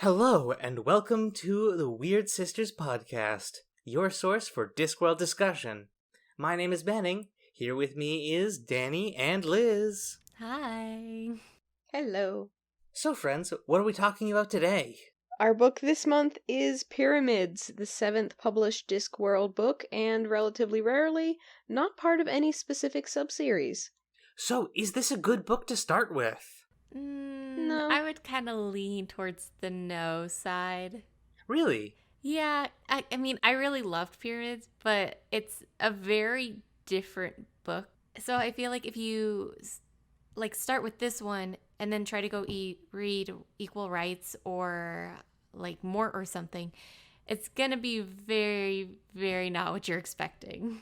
Hello, and welcome to the Weird Sisters podcast, your source for Discworld discussion. My name is Benning. Here with me is Danny and Liz. Hi. Hello. So, friends, what are we talking about today? Our book this month is Pyramids, the 7th published Discworld book, and relatively rarely, not part of any specific subseries. So, is this a good book to start with? No. I would kind of lean towards the no side. Really? Yeah, I mean, I really loved Pyramids, but it's a very different book. So I feel like if you start with this one and then try to go read Equal Rights or like Mort or something, it's going to be very, very not what you're expecting.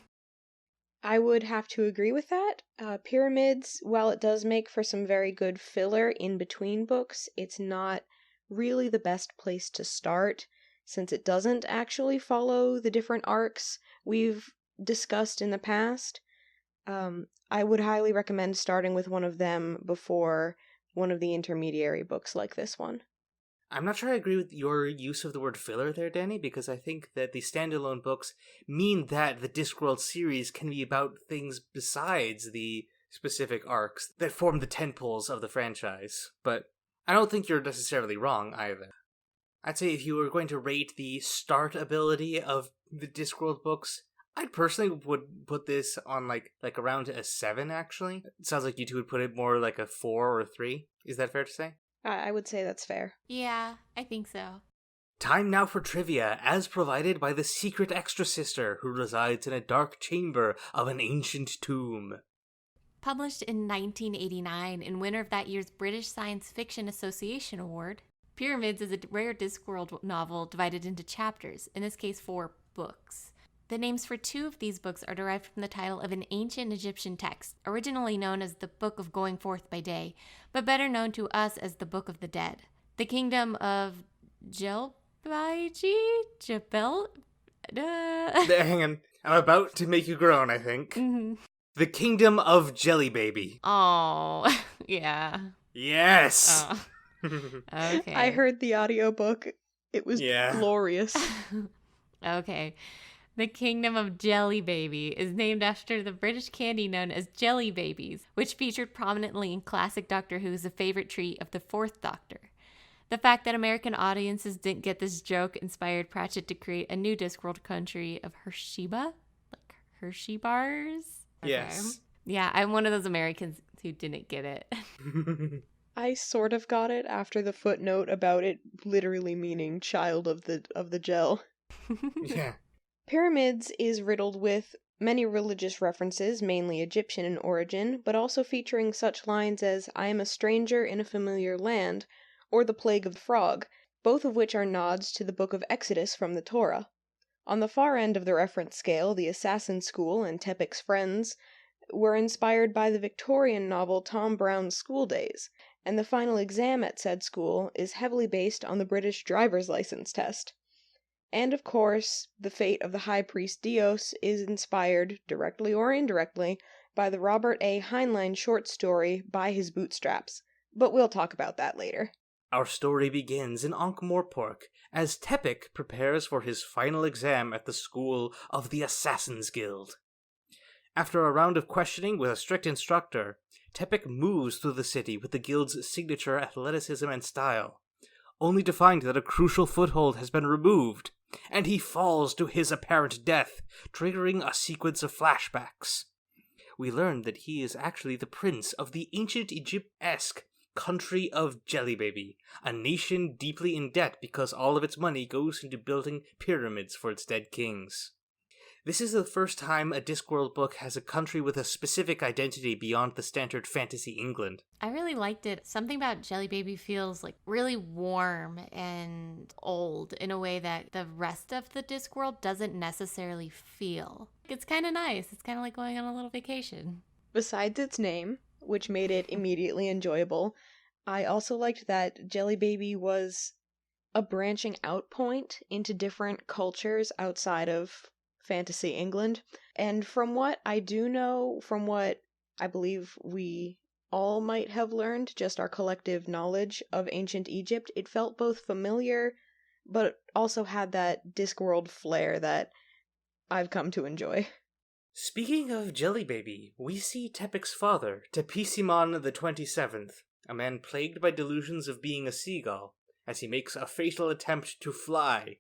I would have to agree with that. Pyramids, while it does make for some very good filler in between books, it's not really the best place to start, since it doesn't actually follow the different arcs we've discussed in the past. I would highly recommend starting with one of them before one of the intermediary books like this one. I'm not sure I agree with your use of the word filler there, Danny, because I think that the standalone books mean that the Discworld series can be about things besides the specific arcs that form the tentpoles of the franchise. But I don't think you're necessarily wrong either. I'd say if you were going to rate the start ability of the Discworld books, I personally would put this on like around a 7, actually. It sounds like you two would put it more like a 4 or a 3. Is that fair to say? I would say that's fair. Yeah, I think so. Time now for trivia, as provided by the secret extra sister who resides in a dark chamber of an ancient tomb. Published in 1989 and winner of that year's British Science Fiction Association Award, Pyramids is a rare Discworld novel divided into chapters, in this case 4 books. The names for 2 of these books are derived from the title of an ancient Egyptian text, originally known as the Book of Going Forth by Day, but better known to us as the Book of the Dead. The kingdom of Jebel? Hang on, I'm about to make you groan, I think. Mm-hmm. The Kingdom of Jelly Baby. Oh, yeah. Yes! Oh. Okay. I heard the audiobook. It was glorious. Okay. The Kingdom of Jelly Baby is named after the British candy known as Jelly Babies, which featured prominently in classic Doctor Who as a favorite treat of the 4th Doctor. The fact that American audiences didn't get this joke inspired Pratchett to create a new Discworld country of Hersheba? Like Hershey bars? Okay. Yes. Yeah, I'm one of those Americans who didn't get it. I sort of got it after the footnote about it literally meaning child of the gel. Yeah. Pyramids is riddled with many religious references, mainly Egyptian in origin, but also featuring such lines as I am a stranger in a familiar land, or the plague of the frog, both of which are nods to the book of Exodus from the Torah. On the far end of the reference scale, the Assassin School and Tepic's friends were inspired by the Victorian novel Tom Brown's School Days, and the final exam at said school is heavily based on the British driver's license test. And of course, the fate of the High Priest Dios is inspired, directly or indirectly, by the Robert A. Heinlein short story By His Bootstraps. But we'll talk about that later. Our story begins in Ankh-Morpork as Tepic prepares for his final exam at the school of the Assassin's Guild. After a round of questioning with a strict instructor, Tepic moves through the city with the guild's signature athleticism and style, only to find that a crucial foothold has been removed, and he falls to his apparent death, triggering a sequence of flashbacks. We learn that he is actually the prince of the ancient Egypt-esque country of Jellybaby, a nation deeply in debt because all of its money goes into building pyramids for its dead kings. This is the first time a Discworld book has a country with a specific identity beyond the standard fantasy England. I really liked it. Something about Jelly Baby feels like really warm and old in a way that the rest of the Discworld doesn't necessarily feel. It's kind of nice. It's kind of like going on a little vacation. Besides its name, which made it immediately enjoyable, I also liked that Jelly Baby was a branching out point into different cultures outside of fantasy England. And from what I do know, from what I believe we all might have learned, just our collective knowledge of ancient Egypt, it felt both familiar, but also had that Discworld flair that I've come to enjoy. Speaking of Jelly Baby, we see Tepic's father, Tepisimon the 27th, a man plagued by delusions of being a seagull, as he makes a fatal attempt to fly,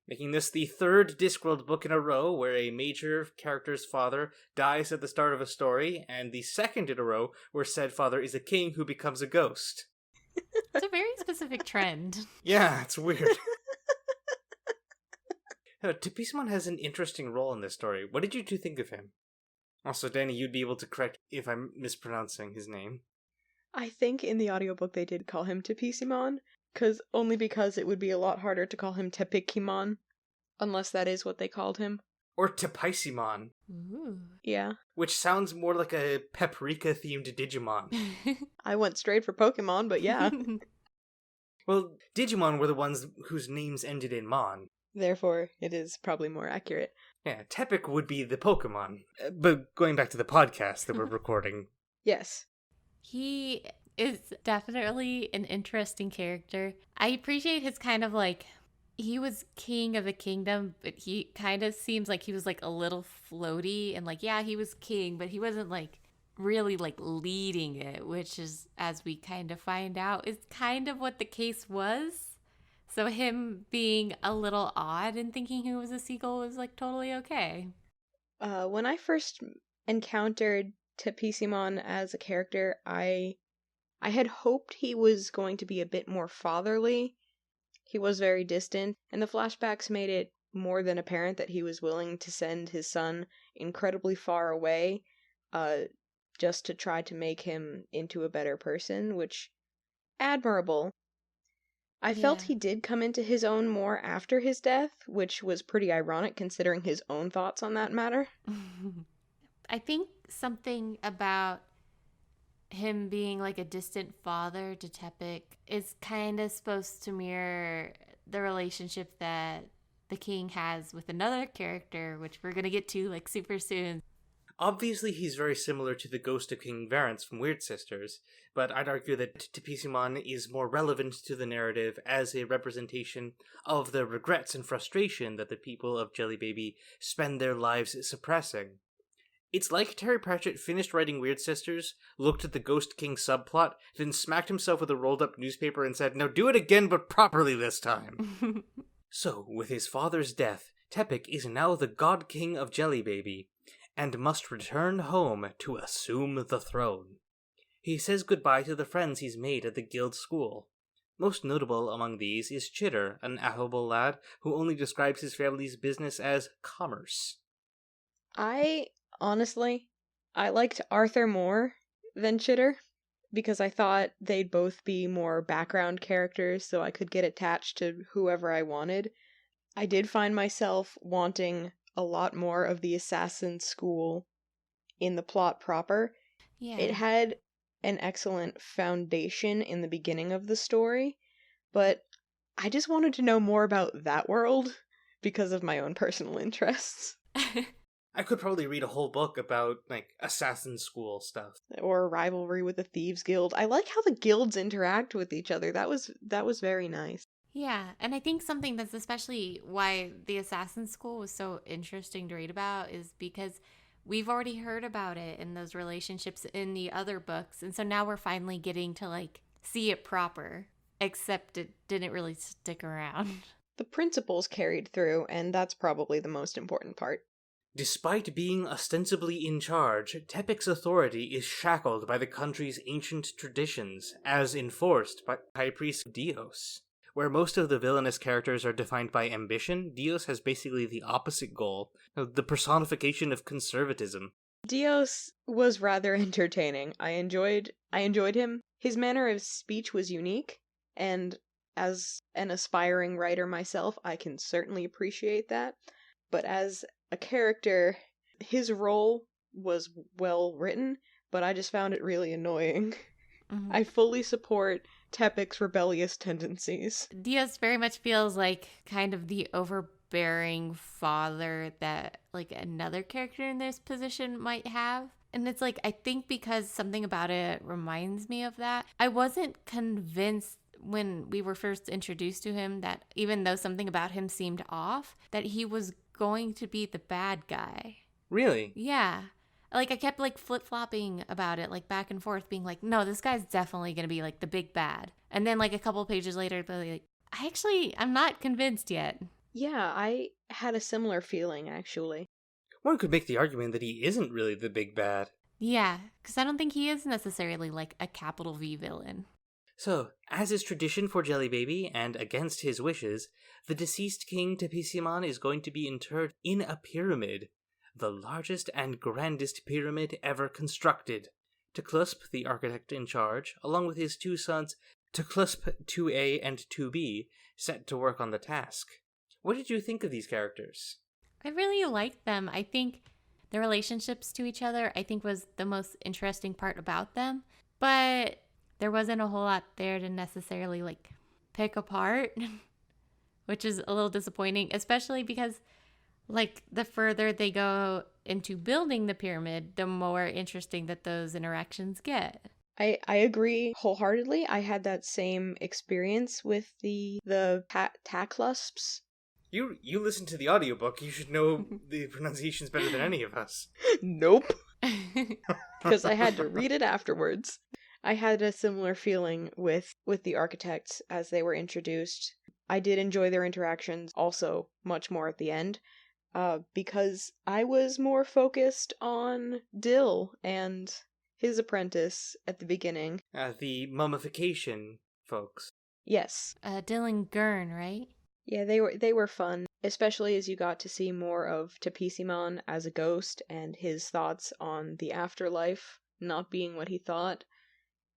making this the third Discworld book in a row where a major character's father dies at the start of a story, and the second in a row where said father is a king who becomes a ghost. It's a very specific trend. Yeah, it's weird. Tepisimon has an interesting role in this story. What did you two think of him? Also, Danny, you'd be able to correct if I'm mispronouncing his name. I think in the audiobook they did call him Tepisimon, only because it would be a lot harder to call him Tepikimon, unless that is what they called him. Or Tepaisimon. Ooh. Yeah. Which sounds more like a paprika-themed Digimon. I went straight for Pokemon, but yeah. Well, Digimon were the ones whose names ended in Mon. Therefore, it is probably more accurate. Yeah, Tepic would be the Pokemon. But going back to the podcast that we're recording. Yes. He is definitely an interesting character. I appreciate his kind of like, he was king of a kingdom, but he kind of seems like he was like a little floaty and like, yeah, he was king, but he wasn't like really like leading it, which is, as we kind of find out, is kind of what the case was. So him being a little odd and thinking he was a seagull was like totally okay. When I first encountered Tepisimon as a character, I had hoped he was going to be a bit more fatherly. He was very distant, and the flashbacks made it more than apparent that he was willing to send his son incredibly far away, just to try to make him into a better person, which, admirable. I felt he did come into his own more after his death, which was pretty ironic considering his own thoughts on that matter. I think something about him being like a distant father to Tepic is kind of supposed to mirror the relationship that the king has with another character, which we're going to get to like super soon. Obviously, he's very similar to the ghost of King Varence from Weird Sisters, but I'd argue that Tepisimon is more relevant to the narrative as a representation of the regrets and frustration that the people of Jelly Baby spend their lives suppressing. It's like Terry Pratchett finished writing Weird Sisters, looked at the Ghost King subplot, then smacked himself with a rolled-up newspaper and said, "Now do it again, but properly this time." So, with his father's death, Tepic is now the God King of Jelly Baby, and must return home to assume the throne. He says goodbye to the friends he's made at the guild school. Most notable among these is Chitter, an affable lad who only describes his family's business as commerce. Honestly, I liked Arthur more than Chitter, because I thought they'd both be more background characters so I could get attached to whoever I wanted. I did find myself wanting a lot more of the assassin school in the plot proper. Yeah. It had an excellent foundation in the beginning of the story, but I just wanted to know more about that world because of my own personal interests. I could probably read a whole book about, like, assassin school stuff. Or rivalry with the Thieves Guild. I like how the guilds interact with each other. That was very nice. Yeah, and I think something that's especially why the Assassin School was so interesting to read about is because we've already heard about it in those relationships in the other books, and so now we're finally getting to, like, see it proper, except it didn't really stick around. The principles carried through, and that's probably the most important part. Despite being ostensibly in charge, Tepic's authority is shackled by the country's ancient traditions, as enforced by High Priest Dios. Where most of the villainous characters are defined by ambition, Dios has basically the opposite goal, the personification of conservatism. Dios was rather entertaining. I enjoyed him. His manner of speech was unique, and as an aspiring writer myself, I can certainly appreciate that. But as a character, his role was well written, but I just found it really annoying. Mm-hmm. I fully support Tepic's rebellious tendencies. Diaz very much feels like kind of the overbearing father that like another character in this position might have. And it's like, I think because something about it reminds me of that. I wasn't convinced when we were first introduced to him that even though something about him seemed off, that he was going to be the bad guy. Really? Yeah. Like, I kept, like, flip-flopping about it, like, back and forth, being like, no, this guy's definitely going to be, like, the big bad. And then, like, a couple pages later, like, I'm not convinced yet. Yeah, I had a similar feeling, actually. One could make the argument that he isn't really the big bad. Yeah, because I don't think he is necessarily, like, a capital V villain. So, as is tradition for Jelly Baby, and against his wishes, the deceased king Tepisimon is going to be interred in a pyramid, the largest and grandest pyramid ever constructed. Teclusp, the architect in charge, along with his two sons, Teclusp 2A and 2B, set to work on the task. What did you think of these characters? I really liked them. I think their relationships to each other, I think, was the most interesting part about them. But there wasn't a whole lot there to necessarily, like, pick apart, which is a little disappointing, especially because, like, the further they go into building the pyramid, the more interesting that those interactions get. I agree wholeheartedly. I had that same experience with the Taclusps. You listen to the audiobook, you should know the pronunciations better than any of us. Nope. Because I had to read it afterwards. I had a similar feeling with the architects as they were introduced. I did enjoy their interactions also much more at the end, because I was more focused on Dill and his apprentice at the beginning. The mummification folks. Yes. Dylan Gurn, right? Yeah, they were fun, especially as you got to see more of Tepisimon as a ghost and his thoughts on the afterlife not being what he thought,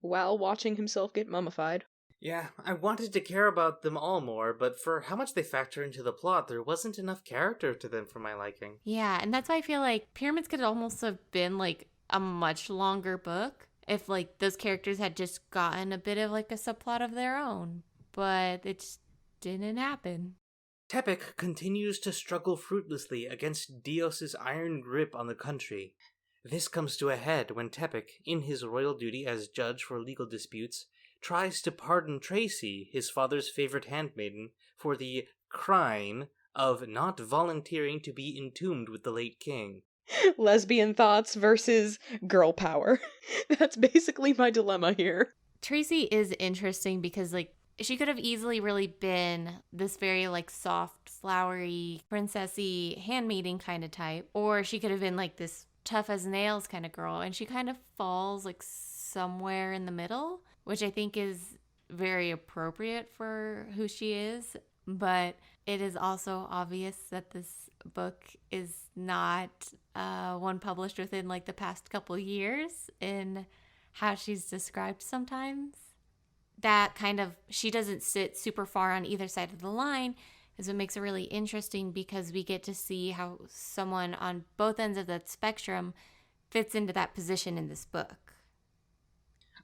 while watching himself get mummified. Yeah, I wanted to care about them all more, but for how much they factor into the plot, there wasn't enough character to them for my liking. Yeah, and that's why I feel like Pyramids could almost have been like a much longer book if like those characters had just gotten a bit of like a subplot of their own, but it just didn't happen. Tepic continues to struggle fruitlessly against Dios's iron grip on the country. This comes to a head when Tepic, in his royal duty as judge for legal disputes, tries to pardon Tracy, his father's favorite handmaiden, for the crime of not volunteering to be entombed with the late king. Lesbian thoughts versus girl power. That's basically my dilemma here. Tracy is interesting because like she could have easily really been this very like soft, flowery, princessy, handmaiden kind of type, or she could have been like this tough as nails kind of girl, and she kind of falls like somewhere in the middle, which I think is very appropriate for who she is. But it is also obvious that this book is not one published within like the past couple years in how she's described sometimes. That kind of, she doesn't sit super far on either side of the line is what makes it really interesting, because we get to see how someone on both ends of that spectrum fits into that position in this book.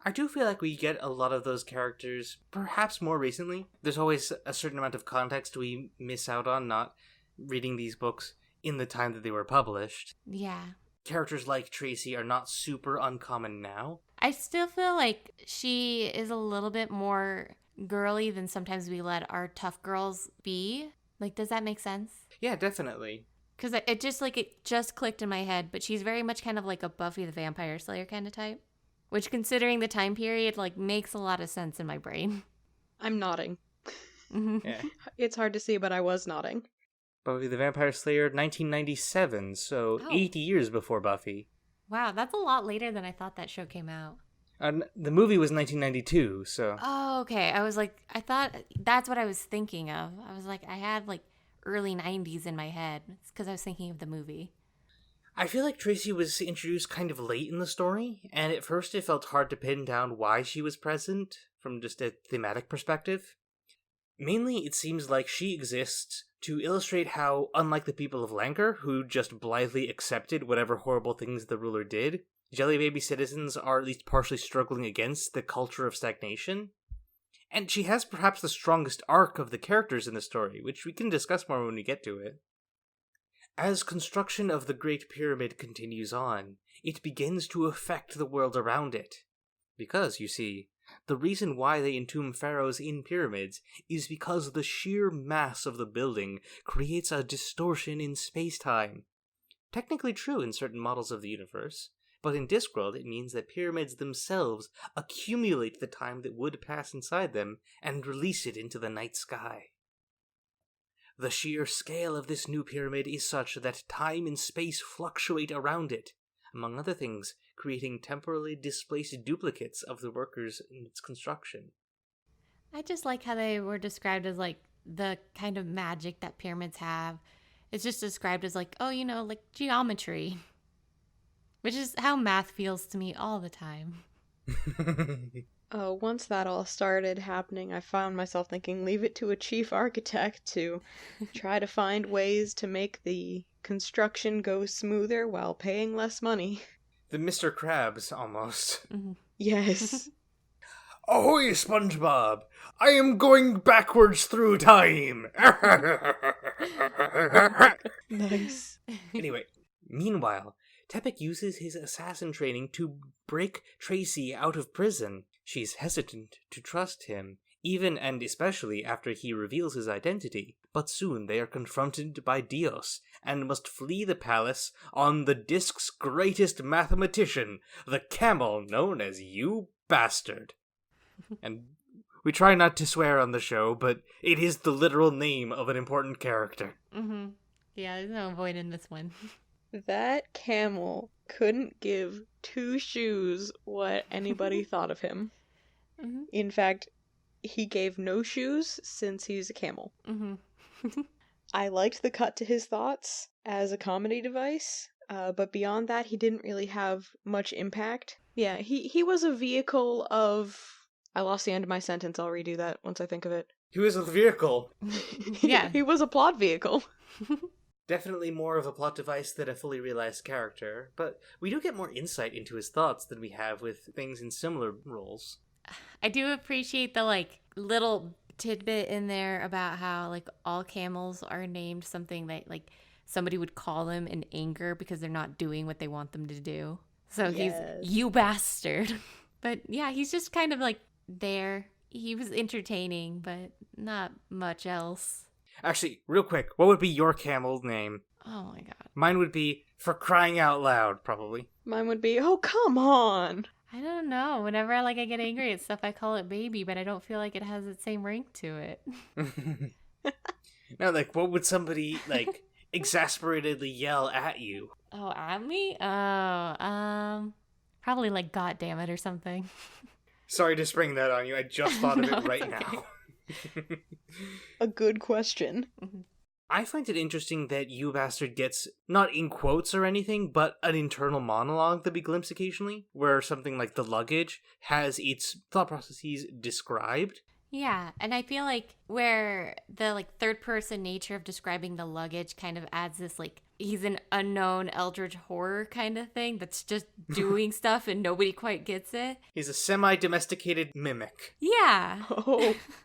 I do feel like we get a lot of those characters, perhaps more recently. There's always a certain amount of context we miss out on not reading these books in the time that they were published. Yeah. Characters like Tracy are not super uncommon now. I still feel like she is a little bit more girly than sometimes we let our tough girls be. Like, does that make sense? Yeah, definitely. Because it just clicked in my head, but she's very much kind of like a Buffy the Vampire Slayer kind of type. Which, considering the time period, like, makes a lot of sense in my brain. I'm nodding. Yeah. It's hard to see, but I was nodding. Buffy the Vampire Slayer, 1997, so 8 years before Buffy. Wow, that's a lot later than I thought that show came out. The movie was 1992, so... Oh, okay. I thought that's what I was thinking of. I was like, I had, like, early 90s in my head. It's because I was thinking of the movie. I feel like Tracy was introduced kind of late in the story, and at first it felt hard to pin down why she was present, from just a thematic perspective. Mainly, it seems like she exists to illustrate how, unlike the people of Lancre, who just blithely accepted whatever horrible things the ruler did, Jelly Baby citizens are at least partially struggling against the culture of stagnation. And she has perhaps the strongest arc of the characters in the story, which we can discuss more when we get to it. As construction of the Great Pyramid continues on, it begins to affect the world around it. Because, you see, the reason why they entomb pharaohs in pyramids is because the sheer mass of the building creates a distortion in space-time. Technically true in certain models of the universe, but in Discworld it means that pyramids themselves accumulate the time that would pass inside them and release it into the night sky. The sheer scale of this new pyramid is such that time and space fluctuate around it, among other things, creating temporally displaced duplicates of the workers in its construction. I just like how they were described as like the kind of magic that pyramids have. It's just described as like, oh, like geometry, which is how math feels to me all the time. Once that all started happening, I found myself thinking, leave it to a chief architect to try to find ways to make the construction go smoother while paying less money. The Mr. Krabs, almost. Mm-hmm. Yes. Ahoy, SpongeBob! I am going backwards through time! Nice. Anyway, meanwhile, Tepek uses his assassin training to break Tracy out of prison. She's hesitant to trust him, even and especially after he reveals his identity. But soon they are confronted by Dios, and must flee the palace on the Disc's greatest mathematician, the camel known as You Bastard. And we try not to swear on the show, but it is the literal name of an important character. Mm-hmm. Yeah, there's no avoiding this one. That camel couldn't give two shoes what anybody thought of him. Mm-hmm. In fact, he gave no shoes since he's a camel. Mm-hmm. I liked the cut to his thoughts as a comedy device, but beyond that, he didn't really have much impact. Yeah, he was a vehicle of... I lost the end of my sentence, I'll redo that once I think of it. He was a vehicle. Yeah. He was a plot vehicle. Definitely more of a plot device than a fully realized character, but we do get more insight into his thoughts than we have with things in similar roles. I do appreciate the little tidbit in there about how all camels are named something that somebody would call them in anger because they're not doing what they want them to do. So Yes. He's You Bastard. But yeah, he's just kind of there. He was entertaining, but not much else. Actually, real quick, what would be your camel name? Oh my god. Mine would be For Crying Out Loud, probably. Mine would be, oh, come on! I don't know. Whenever I get angry at stuff, I call it baby, but I don't feel like it has the same ring to it. No, what would somebody, exasperatedly yell at you? Oh, at me? Oh, probably God damn it or something. Sorry to spring that on you, I just thought of No, it right it's okay. now. A good question. I find it interesting that You Bastard gets, not in quotes or anything, but an internal monologue that we glimpse occasionally, where something like the luggage has its thought processes described. Yeah, and I feel where the third person nature of describing the luggage kind of adds this he's an unknown eldritch horror kind of thing that's just doing stuff and nobody quite gets it. He's a semi-domesticated mimic. Yeah.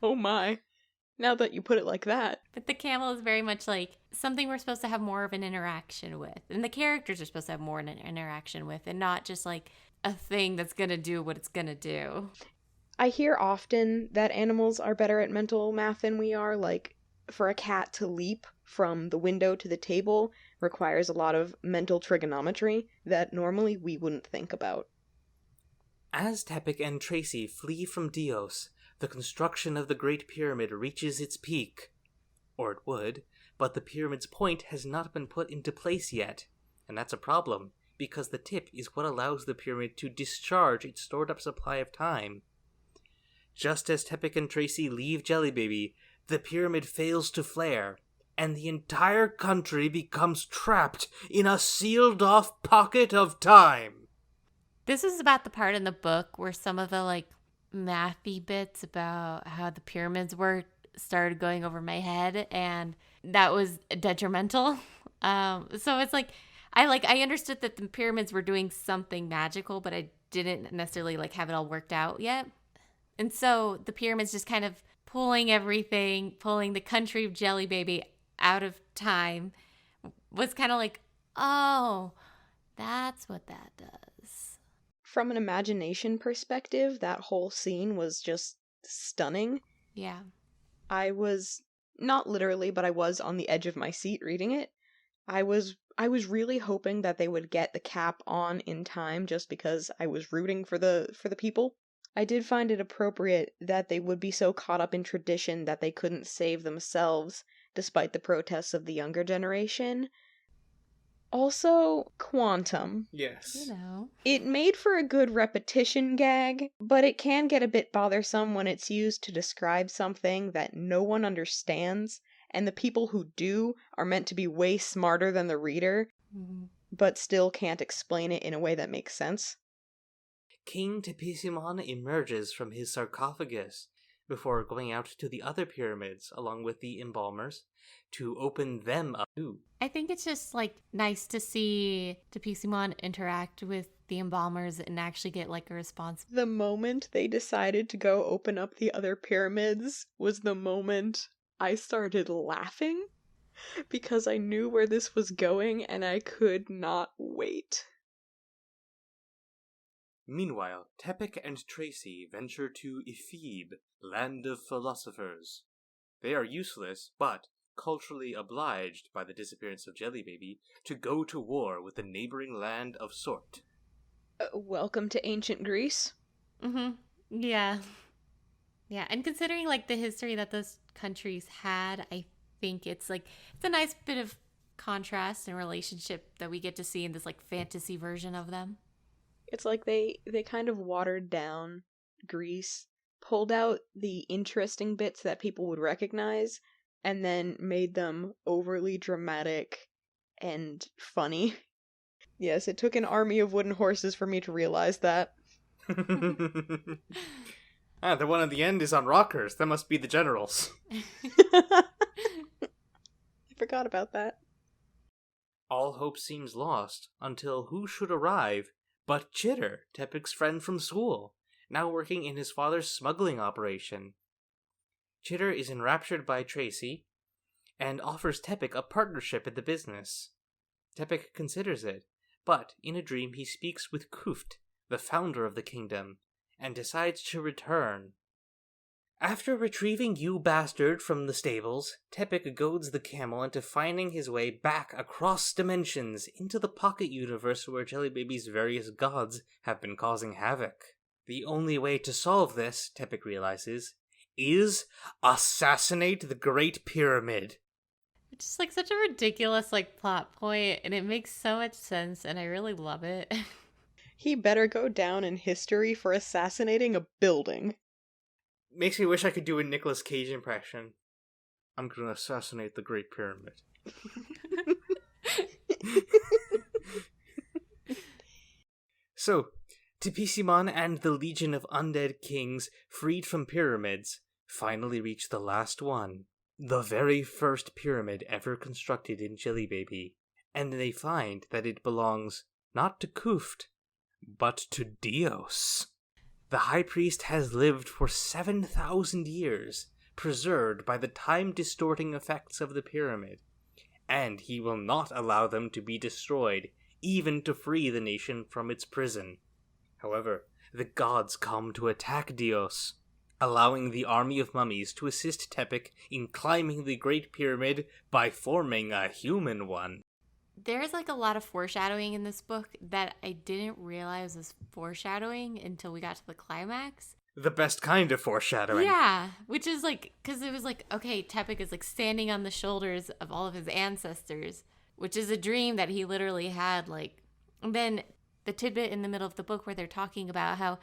Oh my. Now that you put it like that. But the camel is very much something we're supposed to have more of an interaction with. And the characters are supposed to have more of an interaction with, and not just a thing that's gonna do what it's gonna do. I hear often that animals are better at mental math than we are. For a cat to leap from the window to the table requires a lot of mental trigonometry that normally we wouldn't think about. As Tepek and Tracy flee from Dios, the construction of the Great Pyramid reaches its peak. Or it would, but the pyramid's point has not been put into place yet. And that's a problem, because the tip is what allows the pyramid to discharge its stored-up supply of time. Just as Tepek and Tracy leave Jelly Baby, the pyramid fails to flare, and the entire country becomes trapped in a sealed-off pocket of time. This is about the part in the book where some of the mathy bits about how the pyramids work started going over my head, and that was detrimental. So it's I understood that the pyramids were doing something magical, but I didn't necessarily have it all worked out yet. And so the pyramids just kind of pulling everything, pulling the country of Jelly Baby out of time was kind of like, oh, that's what that does. From an imagination perspective, that whole scene was just stunning. Yeah. I was, not literally, but I was on the edge of my seat reading it. I was really hoping that they would get the cap on in time just because I was rooting for the people. I did find it appropriate that they would be so caught up in tradition that they couldn't save themselves despite the protests of the younger generation. Also, quantum. Yes. You know. It made for a good repetition gag, but it can get a bit bothersome when it's used to describe something that no one understands, and the people who do are meant to be way smarter than the reader, but still can't explain it in a way that makes sense. King Tepesimon emerges from his sarcophagus before going out to the other pyramids along with the embalmers to open them up too. I think it's just like nice to see Tepesimon interact with the embalmers and actually get like a response. The moment they decided to go open up the other pyramids was the moment I started laughing because I knew where this was going and I could not wait. Meanwhile, Tepic and Tracy venture to Ephebe, land of philosophers. They are useless, but culturally obliged by the disappearance of Jelly Baby to go to war with the neighboring land of Sort. Welcome to ancient Greece. Mm-hmm. Yeah. Yeah, and considering like the history that those countries had, I think it's a nice bit of contrast and relationship that we get to see in this like fantasy version of them. It's like they kind of watered down Greece, pulled out the interesting bits that people would recognize, and then made them overly dramatic and funny. Yes, it took an army of wooden horses for me to realize that. The one at the end is on rockers. That must be the generals. I forgot about that. All hope seems lost until who should arrive but Chitter, Tepic's friend from school, now working in his father's smuggling operation. Chitter is enraptured by Tracy and offers Tepic a partnership in the business. Tepic considers it, but in a dream he speaks with Kuft, the founder of the kingdom, and decides to return. After retrieving You Bastard from the stables, Tepic goads the camel into finding his way back across dimensions into the pocket universe where Jelly Baby's various gods have been causing havoc. The only way to solve this, Tepic realizes, is assassinate the Great Pyramid. Which is like such a ridiculous like plot point, and it makes so much sense, and I really love it. He better go down in history for assassinating a building. Makes me wish I could do a Nicolas Cage impression. I'm gonna assassinate the Great Pyramid. So, Tepesimon and the legion of undead kings freed from pyramids finally reach the last one. The very first pyramid ever constructed in Jelly Baby. And they find that it belongs not to Kuft, but to Dios. The High Priest has lived for 7,000 years, preserved by the time-distorting effects of the pyramid, and he will not allow them to be destroyed, even to free the nation from its prison. However, the gods come to attack Dios, allowing the army of mummies to assist Tepic in climbing the Great Pyramid by forming a human one. There's like a lot of foreshadowing in this book that I didn't realize was foreshadowing until we got to the climax. The best kind of foreshadowing. Yeah, which is like, because it was like, okay, Tepic is like standing on the shoulders of all of his ancestors, which is a dream that he literally had. Like, and then the tidbit in the middle of the book where they're talking about how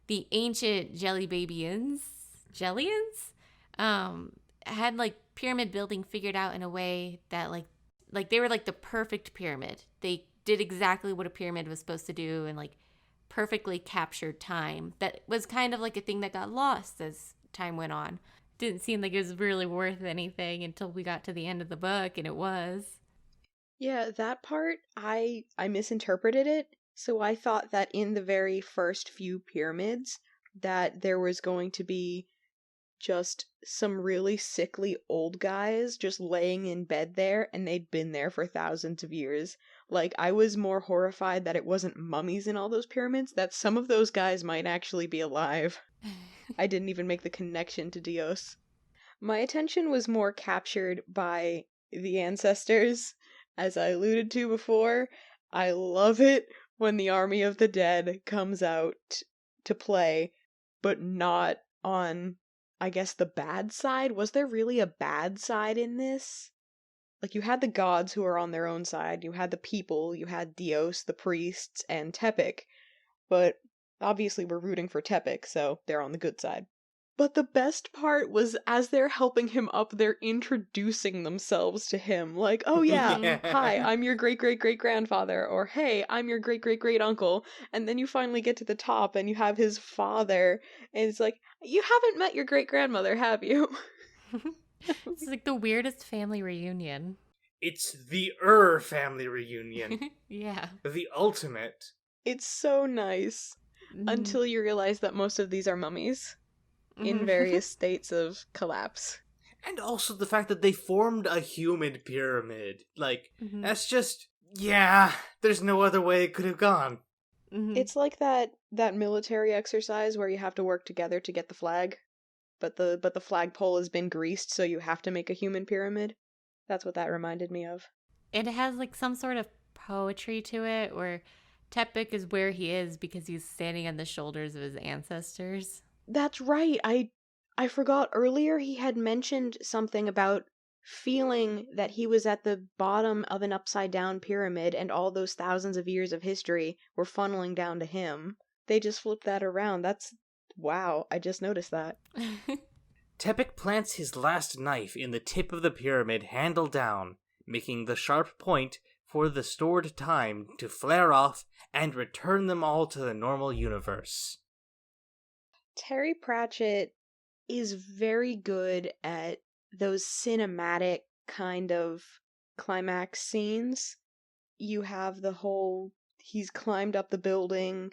the ancient Jellians, had like pyramid building figured out in a way that like they were like the perfect pyramid. They did exactly what a pyramid was supposed to do and like perfectly captured time. That was kind of like a thing that got lost as time went on. Didn't seem like it was really worth anything until we got to the end of the book, and it was. Yeah, that part, I misinterpreted it. So I thought that in the very first few pyramids, that there was going to be just some really sickly old guys just laying in bed there, and they'd been there for thousands of years. Like, I was more horrified that it wasn't mummies in all those pyramids, that some of those guys might actually be alive. I didn't even make the connection to Dios. My attention was more captured by the ancestors. As I alluded to before, I love it when the Army of the Dead comes out to play, but not on, I guess, the bad side. Was there really a bad side in this? Like, you had the gods who are on their own side, you had the people, you had Dios, the priests, and Tepik, but obviously we're rooting for Tepik, so they're on the good side. But the best part was as they're helping him up, they're introducing themselves to him. Like, oh yeah, hi, I'm your great-great-great-grandfather, or hey, I'm your great-great-great-uncle. And then you finally get to the top and you have his father, and it's like, you haven't met your great-grandmother, have you? It's like the weirdest family reunion. It's the family reunion. Yeah. The ultimate. It's so nice. Until you realize that most of these are mummies in various states of collapse. And also the fact that they formed a human pyramid. Like, that's just, yeah, there's no other way it could have gone. It's like that military exercise where you have to work together to get the flag, but the flagpole has been greased, so you have to make a human pyramid. That's what that reminded me of. And it has like some sort of poetry to it, where Tepik is where he is because he's standing on the shoulders of his ancestors. That's right. I forgot earlier he had mentioned something about feeling that he was at the bottom of an upside down pyramid and all those thousands of years of history were funneling down to him. They just flipped that around. Wow, I just noticed that. Tepik plants his last knife in the tip of the pyramid, handle down, making the sharp point for the stored time to flare off and return them all to the normal universe. Terry Pratchett is very good at those cinematic kind of climax scenes. You have the whole, he's climbed up the building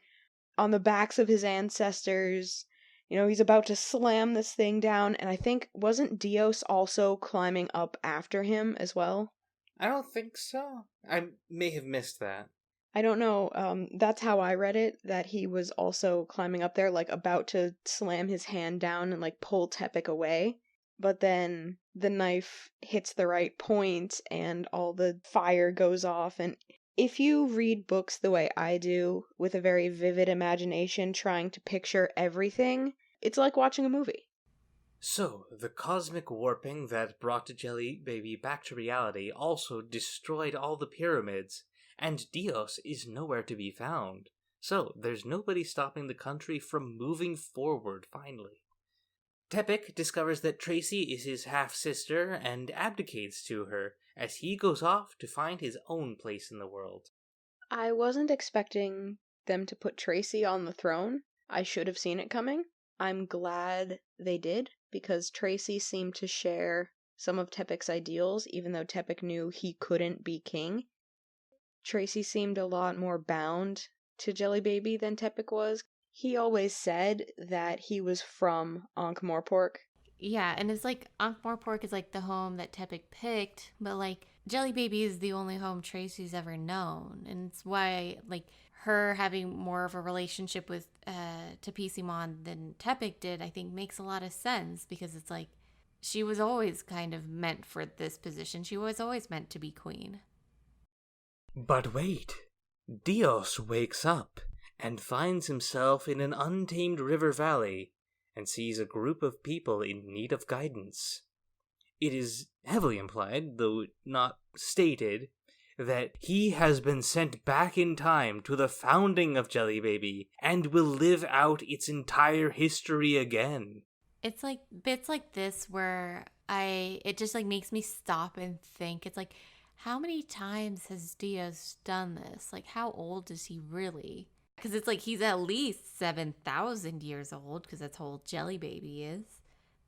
on the backs of his ancestors. You know, he's about to slam this thing down, and I think, wasn't Dios also climbing up after him as well? I don't think so. I may have missed that. I don't know. That's how I read it, that he was also climbing up there, like, about to slam his hand down and, like, pull Tepik away. But then the knife hits the right point, and all the fire goes off, and if you read books the way I do, with a very vivid imagination trying to picture everything, it's like watching a movie. So, the cosmic warping that brought Jelly Baby back to reality also destroyed all the pyramids, and Dios is nowhere to be found. So, there's nobody stopping the country from moving forward, finally. Tepik discovers that Tracy is his half-sister and abdicates to her, as he goes off to find his own place in the world. I wasn't expecting them to put Tracy on the throne. I should have seen it coming. I'm glad they did, because Tracy seemed to share some of Tepik's ideals, even though Tepik knew he couldn't be king. Tracy seemed a lot more bound to Jelly Baby than Tepik was. He always said that he was from Ankh-Morpork. Yeah, and it's like Ankh-Morpork is like the home that Tepik picked, but like Jelly Baby is the only home Tracy's ever known, and it's why like her having more of a relationship with Tapisimon than Tepik did, I think makes a lot of sense, because it's like she was always kind of meant for this position. She was always meant to be queen. But wait, Dios wakes up and finds himself in an untamed river valley and sees a group of people in need of guidance. It is heavily implied, though not stated, that he has been sent back in time to the founding of Jelly Baby and will live out its entire history again. It's like bits like this where it just like makes me stop and think. It's like, how many times has Diaz done this? Like, how old is he really? Because it's like he's at least 7,000 years old, because that's how old Jelly Baby is.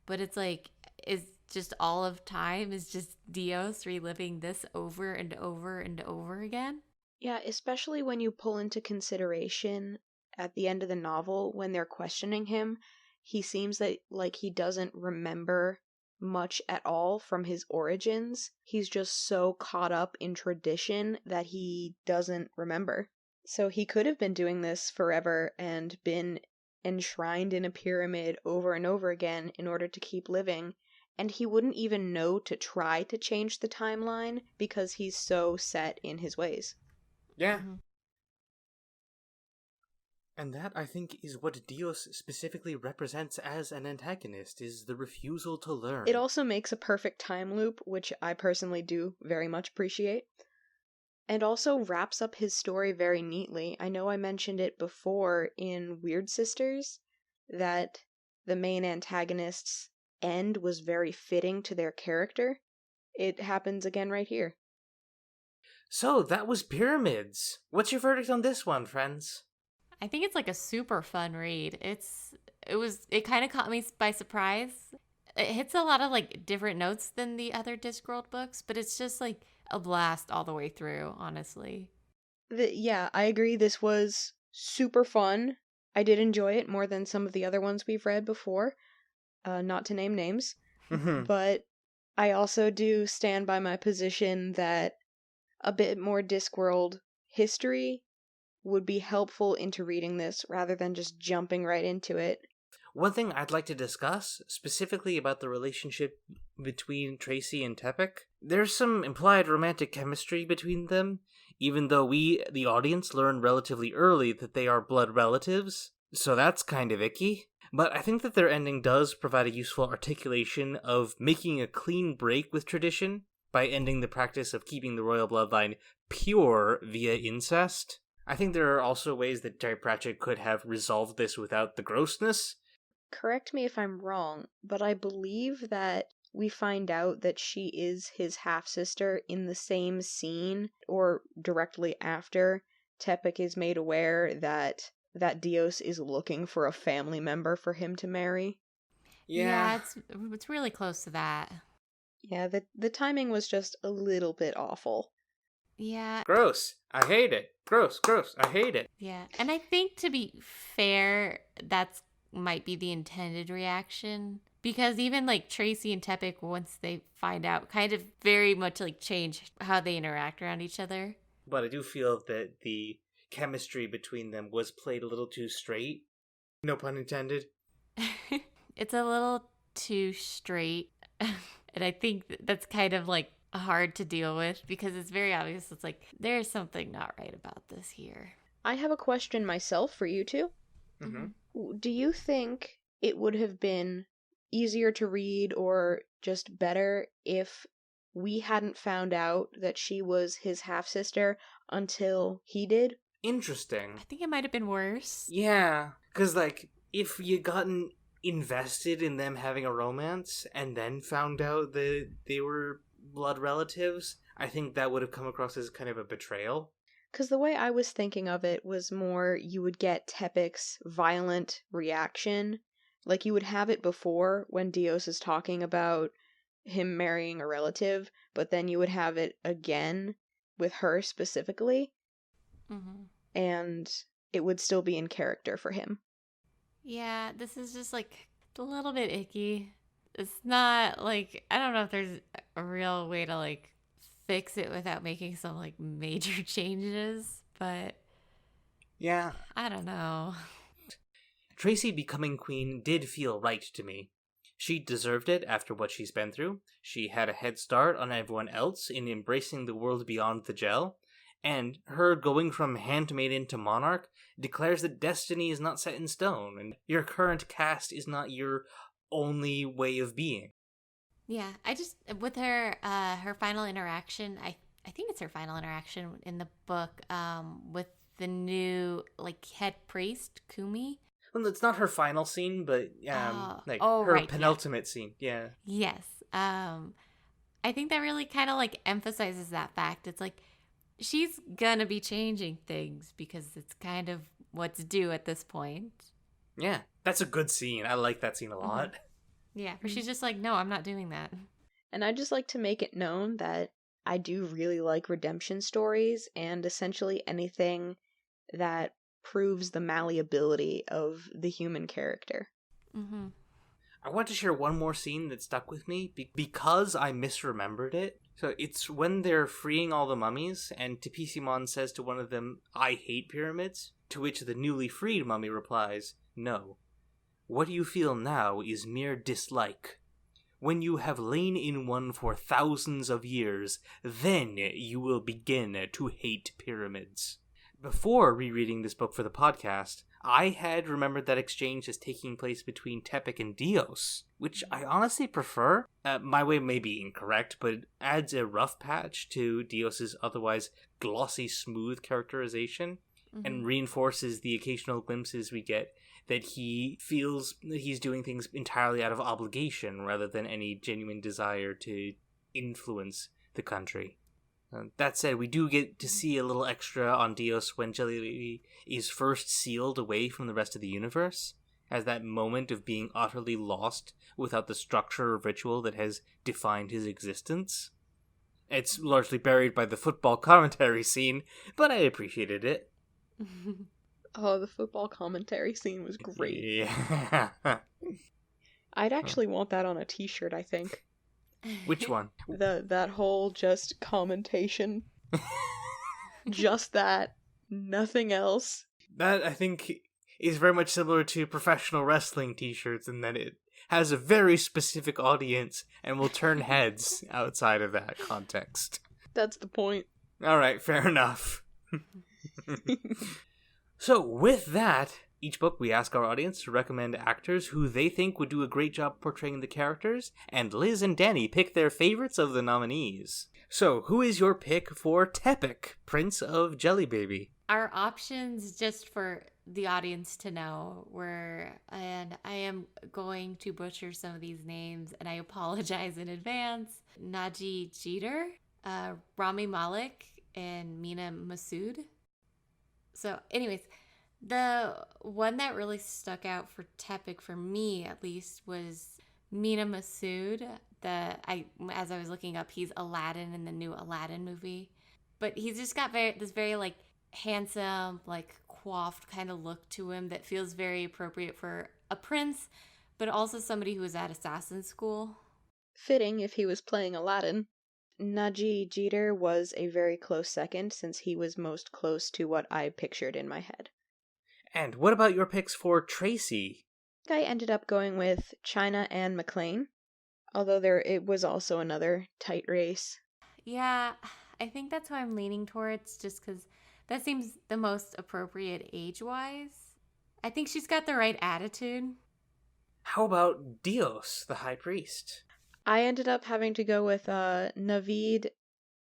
But it's like, is just all of time is just Dios reliving this over and over and over again? Yeah, especially when you pull into consideration at the end of the novel, when they're questioning him, he seems that like he doesn't remember much at all from his origins. He's just so caught up in tradition that he doesn't remember. So he could have been doing this forever and been enshrined in a pyramid over and over again in order to keep living, and he wouldn't even know to try to change the timeline because he's so set in his ways. Yeah. Mm-hmm. And that, I think, is what Dios specifically represents as an antagonist, is the refusal to learn. It also makes a perfect time loop, which I personally do very much appreciate. And also wraps up his story very neatly. I know I mentioned it before in Weird Sisters, that the main antagonist's end was very fitting to their character. It happens again right here. So, that was Pyramids. What's your verdict on this one, friends? I think it's like a super fun read. It kind of caught me by surprise. It hits a lot of like different notes than the other Discworld books, but it's just like a blast all the way through, honestly. Yeah, I agree. This was super fun. I did enjoy it more than some of the other ones we've read before. Not to name names. But I also do stand by my position that a bit more Discworld history would be helpful into reading this rather than just jumping right into it. One thing I'd like to discuss, specifically about the relationship between Tracy and Tepek, there's some implied romantic chemistry between them, even though we, the audience, learn relatively early that they are blood relatives, so that's kind of icky. But I think that their ending does provide a useful articulation of making a clean break with tradition by ending the practice of keeping the royal bloodline pure via incest. I think there are also ways that Terry Pratchett could have resolved this without the grossness. Correct me if I'm wrong, but I believe that we find out that she is his half-sister in the same scene, or directly after Tepek is made aware that Dios is looking for a family member for him to marry. Yeah, it's really close to that. Yeah, the timing was just a little bit awful. Yeah. Gross. I hate it. Gross. I hate it. Yeah. And I think, to be fair, that's might be the intended reaction, because even like Tracy and Tepek, once they find out, kind of very much like change how they interact around each other. But I do feel that the chemistry between them was played a little too straight. No pun intended. It's a little too straight. And I think that's kind of like hard to deal with, because it's very obvious. It's like, there's something not right about this here. I have a question myself for you two. Mm-hmm. Do you think it would have been easier to read or just better if we hadn't found out that she was his half-sister until he did? Interesting. I think it might have been worse. Yeah, because, like, if you gotten invested in them having a romance and then found out that they were blood relatives, I think that would have come across as kind of a betrayal. Because the way I was thinking of it was more you would get Tepek's violent reaction. Like you would have it before when Dios is talking about him marrying a relative, but then you would have it again with her specifically. Mm-hmm. And it would still be in character for him. Yeah, this is just like a little bit icky. It's not like, I don't know if there's a real way to like fix it without making some like major changes, but Yeah. I don't know. Tracy becoming queen did feel right to me. She deserved it after what she's been through. She had a head start on everyone else in embracing the world beyond the gel, and her going from handmaiden to monarch declares that destiny is not set in stone, and your current caste is not your only way of being. Yeah, I just, with her final interaction, I think it's her final interaction in the book, with the new like head priest Kumi. Well, it's not her final scene, but her right, penultimate scene. Yeah. Yes. I think that really kind of like emphasizes that fact. It's like she's gonna be changing things because it's kind of what's due at this point. Yeah, that's a good scene. I like that scene a lot. Mm-hmm. Yeah, where she's just like, no, I'm not doing that. And I'd just like to make it known that I do really like redemption stories, and essentially anything that proves the malleability of the human character. Mm-hmm. I want to share one more scene that stuck with me because I misremembered it. So it's when they're freeing all the mummies, and Tipisimon says to one of them, "I hate pyramids," to which the newly freed mummy replies, "No. What you feel now is mere dislike. When you have lain in one for thousands of years, then you will begin to hate pyramids." Before rereading this book for the podcast, I had remembered that exchange as taking place between Tepic and Dios, which I honestly prefer. My way may be incorrect, but it adds a rough patch to Dios's otherwise glossy, smooth characterization, and reinforces the occasional glimpses we get that he feels that he's doing things entirely out of obligation rather than any genuine desire to influence the country. That said, we do get to see a little extra on Dios when Jelly is first sealed away from the rest of the universe, as that moment of being utterly lost without the structure or ritual that has defined his existence. It's largely buried by the football commentary scene, but I appreciated it. Oh, the football commentary scene was great. Yeah. I'd actually want that on a t-shirt, I think. Which one? That whole just commentation. Just that. Nothing else. That, I think, is very much similar to professional wrestling t-shirts in that it has a very specific audience and will turn heads outside of that context. That's the point. Alright, fair enough. So, with that, each book we ask our audience to recommend actors who they think would do a great job portraying the characters, and Liz and Danny pick their favorites of the nominees. So, who is your pick for Tepic, Prince of Jelly Baby? Our options, just for the audience to know, were, and I am going to butcher some of these names, and I apologize in advance, Naji Jeter, Rami Malek, and Mina Masood. So, anyways, the one that really stuck out for Tepic, for me at least, was Mina Masood. As I was looking up, he's Aladdin in the new Aladdin movie. But he's just got this very like handsome, like coiffed kind of look to him that feels very appropriate for a prince, but also somebody who was at assassin school. Fitting if he was playing Aladdin. Naji Jeter was a very close second, since he was most close to what I pictured in my head. And what about your picks for Tracy? I ended up going with China and McLean, although it was also another tight race. Yeah, I think that's who I'm leaning towards, just because that seems the most appropriate age-wise. I think she's got the right attitude. How about Dios, the High Priest? I ended up having to go with Navid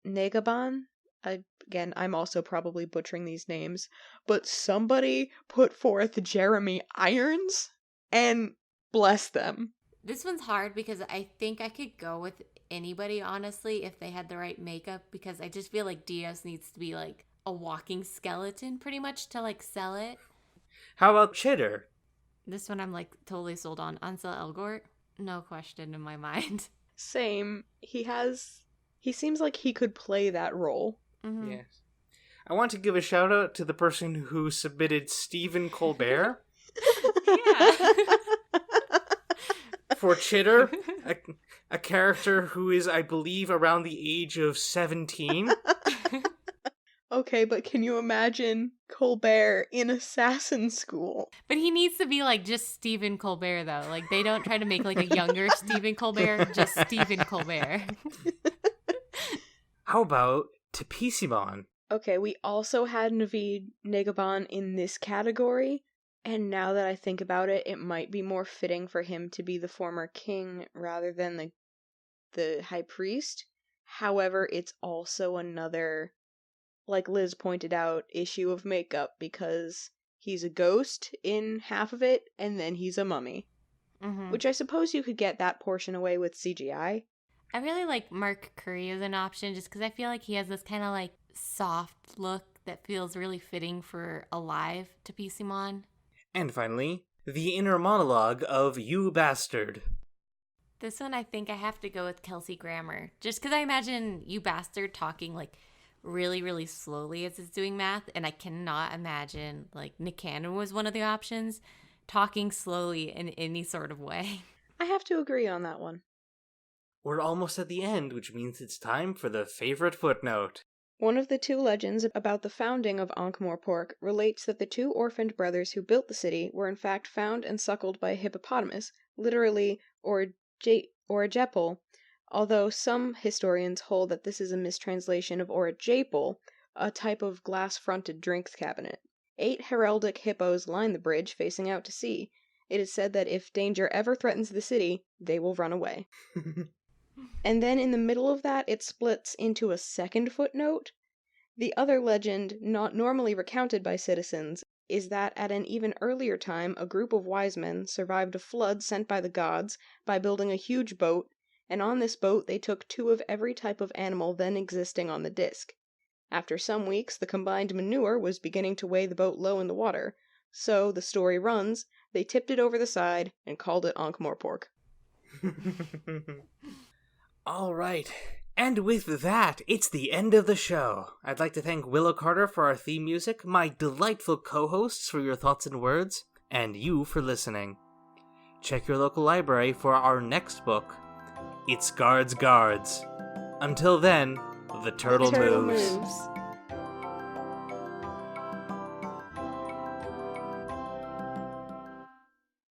Negaban. Again, I'm also probably butchering these names, but somebody put forth Jeremy Irons, and bless them. This one's hard because I think I could go with anybody, honestly, if they had the right makeup, because I just feel like Dios needs to be like a walking skeleton pretty much to like sell it. How about Chitter? This one I'm like totally sold on. Ansel Elgort. No question in my mind. Same. He seems like he could play that role. Mm-hmm. Yes. I want to give a shout out to the person who submitted Stephen Colbert Yeah. for Chitter, a character who is, I believe, around the age of 17. Okay, but can you imagine Colbert in assassin school? But he needs to be like just Stephen Colbert, though. Like they don't try to make like a younger Stephen Colbert, just Stephen Colbert. How about Tipisimon? Okay, we also had Navid Negaban in this category, and now that I think about it, it might be more fitting for him to be the former king rather than the high priest. However, it's also another, like Liz pointed out, issue of makeup, because he's a ghost in half of it, and then he's a mummy. Mm-hmm. Which I suppose you could get that portion away with CGI. I really like Mark Curry as an option just because I feel like he has this kind of like soft look that feels really fitting for Alive Tipisimon. And finally, the inner monologue of You Bastard. This one I think I have to go with Kelsey Grammer. Just because I imagine You Bastard talking like really, really slowly as it's doing math. And I cannot imagine, like, Nick Cannon was one of the options, talking slowly in any sort of way. I have to agree on that one. We're almost at the end, which means it's time for the favorite footnote. One of the two legends about the founding of Ankh-Morpork relates that the two orphaned brothers who built the city were in fact found and suckled by a hippopotamus, literally Orajepel, although some historians hold that this is a mistranslation of Orajapel, a type of glass-fronted drinks cabinet. 8 heraldic hippos line the bridge facing out to sea. It is said that if danger ever threatens the city, they will run away. And then in the middle of that, it splits into a second footnote. The other legend, not normally recounted by citizens, is that at an even earlier time, a group of wise men survived a flood sent by the gods by building a huge boat, and on this boat they took 2 of every type of animal then existing on the disc. After some weeks, the combined manure was beginning to weigh the boat low in the water, so, the story runs, they tipped it over the side and called it Ankh-Morpork. All right. And with that, it's the end of the show. I'd like to thank Willow Carter for our theme music, my delightful co-hosts for your thoughts and words, and you for listening. Check your local library for our next book, It's Guards Guards. Until then, the turtle moves.